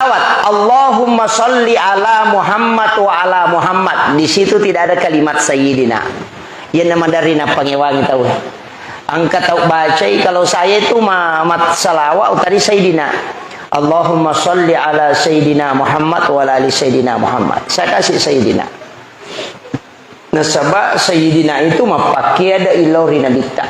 Allahumma sholli ala Muhammad wa ala Muhammad. Di situ tidak ada kalimat sayyidina. Ya nama dari pangewangi tahu. Angkat tahu baca kalau saya itu mat salawat tadi sayyidina. Allahumma sholli ala sayyidina Muhammad wa ala ali sayyidina Muhammad. Saya kasih sayyidina. Nah sebab sayyidina itu pakai ada ilori nabita.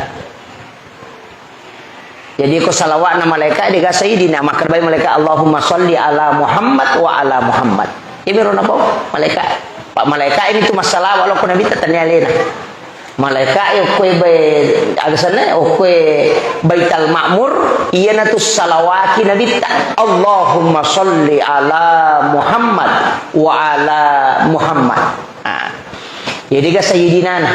Jadi ko salawat na malaikat dia sayyidina maka baik malaikat Allahumma sholli ala Muhammad wa ala Muhammad. Ini ron apa? Malaikat. Pak malaikat ini tu masalah walaupun nabi tanya lena. Malaikat yo koe be agasana o koe Baitul Ma'mur iya na tu salawati nabi ta Allahumma sholli ala Muhammad wa ala Muhammad. Jadi ga sayyidina na.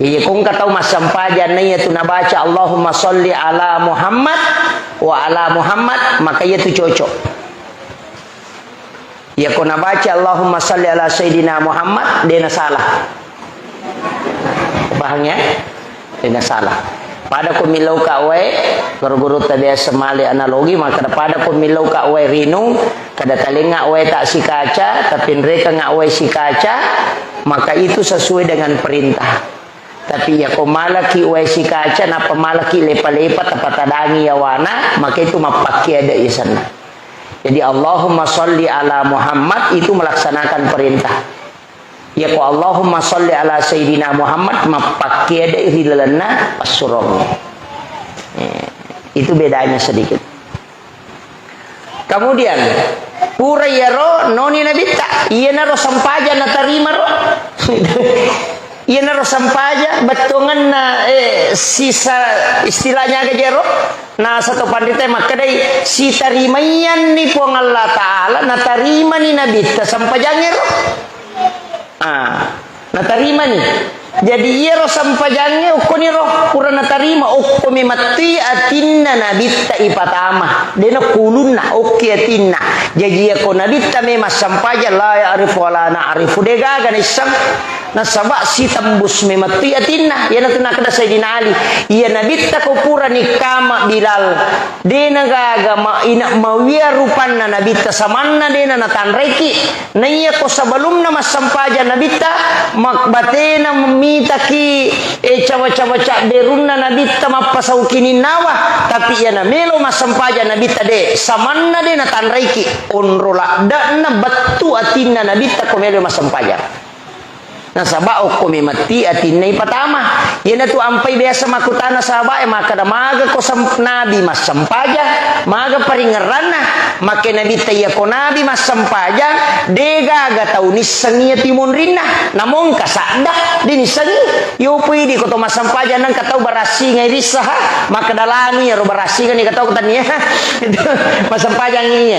Iya kung kataw masampajan na itu nabaca Allahumma sholli ala Muhammad wa ala Muhammad maka itu cocok. Ya kung nabaca Allahumma sholli ala Sayyidina Muhammad dia na salah. Bahannya dia na salah. Pada ko milaw ka we guru-guru tadi semali analogi maka pada ko milaw ka we rinu kada talinga we tak si kaca tapi mereka nga we si kaca maka itu sesuai dengan perintah. Tapi ya ko malaki si kaca na pamalaki lepa-lepa tapatadangi yawana maka itu mapaki ada isana. Jadi Allahumma sholli ala Muhammad itu melaksanakan perintah. Ya ko Allahumma sholli ala Sayyidina Muhammad mapaki ada hilalana pasurong. Itu bedanya sedikit. Kemudian pura yaro noni nabita iya naro sampaja na tarima ro. Iya naro sampaja betongan na sisa istilahnya ke jero na satu pandita makadai si tarimayan ni puang Allah Ta'ala na tarima ni nabita sampajangero na tarima ni jadi iya ro sampajangnya ukoni ro pura na tarima ukumi mati atinna nabita ipatama dena kulunna uki atinna jadi ako nabita me masampaja la ya'rifu wala na'rifu degaganisam na sabak si tembus memati atinna ya na kada Sayyidina Ali ya nabita ko pura ni kama Bilal dena gaga ma ina mawia rupanna nabita samanna dena na tanreki na iya ko sebelum na masampaja nabita makbatena mita ki cawa-cawa cak derunna nabita mapasawkinin nawa tapi ya na melo masampaja nabita de samanna dena tanreki onrola dana batu atinna nabita ko melo masampaja. Nah sabak ko mati atinna ipatama yana tu ampai biasa makutana sabak maka da maga ko nabi mas sampaja maga paringerana make nabi taya ko nabi mas sampaja dega ga taunis sangia timon rinna namong kasada dinisangi yo pui di ko to mas sampaja nang katau barasi ngai risah maka dalani ro barasi kan katau katanya mas sampaja nginya